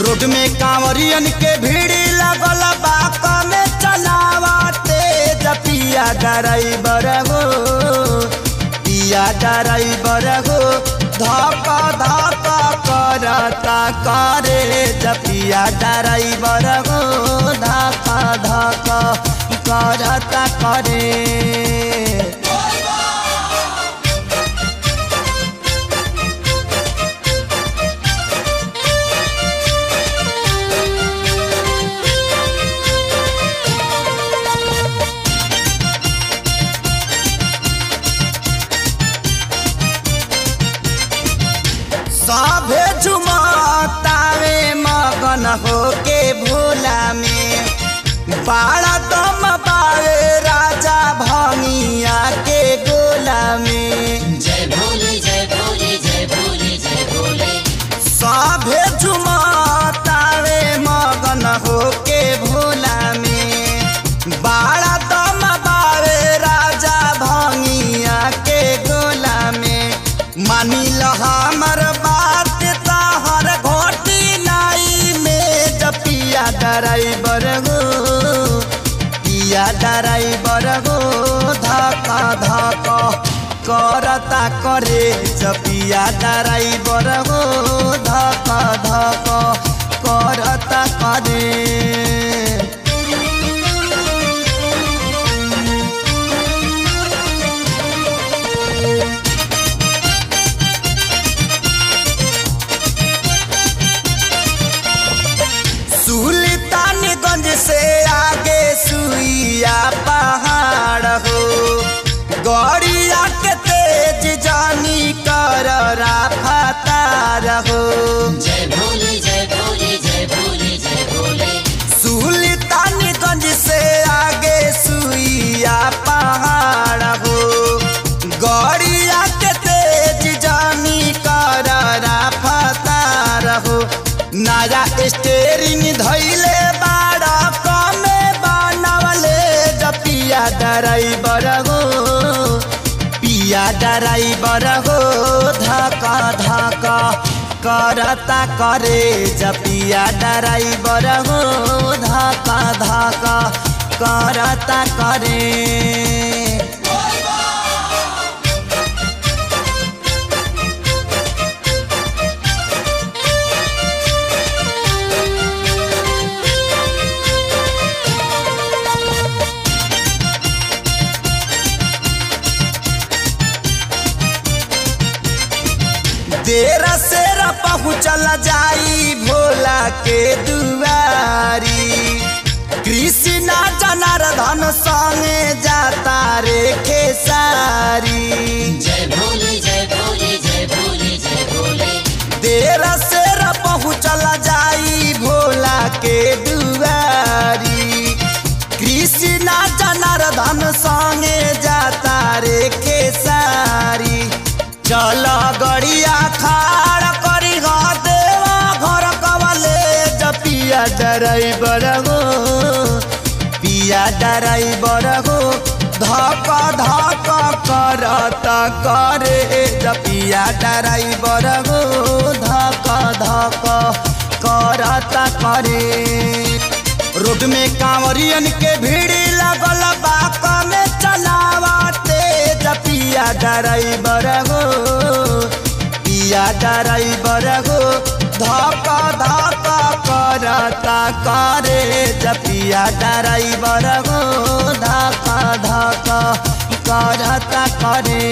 Road में कांवरियन के भीड़ लगल बाक में चलावते पिया ड्राइवर हो पिया ड्राइवर हो धक धक करता करे पिया ड्राइवर हो धक धक करता करे। सभे झुमतावे मगन होके भोला में बाड़ा दम पावे राजा भंगिया के गोला में। जय भोले जय भोले जय भोले जय भोले। सभे झुमतावे मगन होके भोला में बाड़ा दम पावे राजा भंगिया के गोला में। मानी ल हमर बात ताहर घोटी नाई में पिया ड्राइवर हो पिया ड्राइवर हो धक्का धक्का करता करे पिया ड्राइवर हो धक्का धक्का करता करे। सुल्तानगंज से आगे सुइया पहाड़ हो गड़िया के तेज जानी कर रफ्तार हो। जय भोले जय भोले जय भोले जय भोले। सुल्तानगंज से आगे सुइया पहाड़ हो गड़िया के तेज जानी कर रफ्तार हो। नया स्टेरिंग धैले बाड़ा कमे बनवले पिया ड्राइवर हो पिया ड्राइवर हो धक्का धक्का करता करे पिया ड्राइवर हो धक्का धक्का करता करे। देर सेर पहुँचल जाई भोला के दुआरी कृष्णा जनार्दन संगे जाता रे खेसारी। जय भोले जय भोले जय भोले जय भोले। देर सेर पहुँचल जाई भोला के दुआरी कृष्णा जनार्दन संगे जाता रे खेसारी। चल गड़िया खाड़ करी देवा घर कवले पिया ड्राइवर हो पिया ड्राइवर हो धक्का धक्का करता करे पिया ड्राइवर हो धक्का धक्का करता करे। रोड में कांवरियन के भीड़ लगल बाक में चलावते पिया ड्राइवर हो पिया ड्राइवर हो धक्का धक्का करता करे पिया ड्राइवर हो धक्का धक्का करता करे।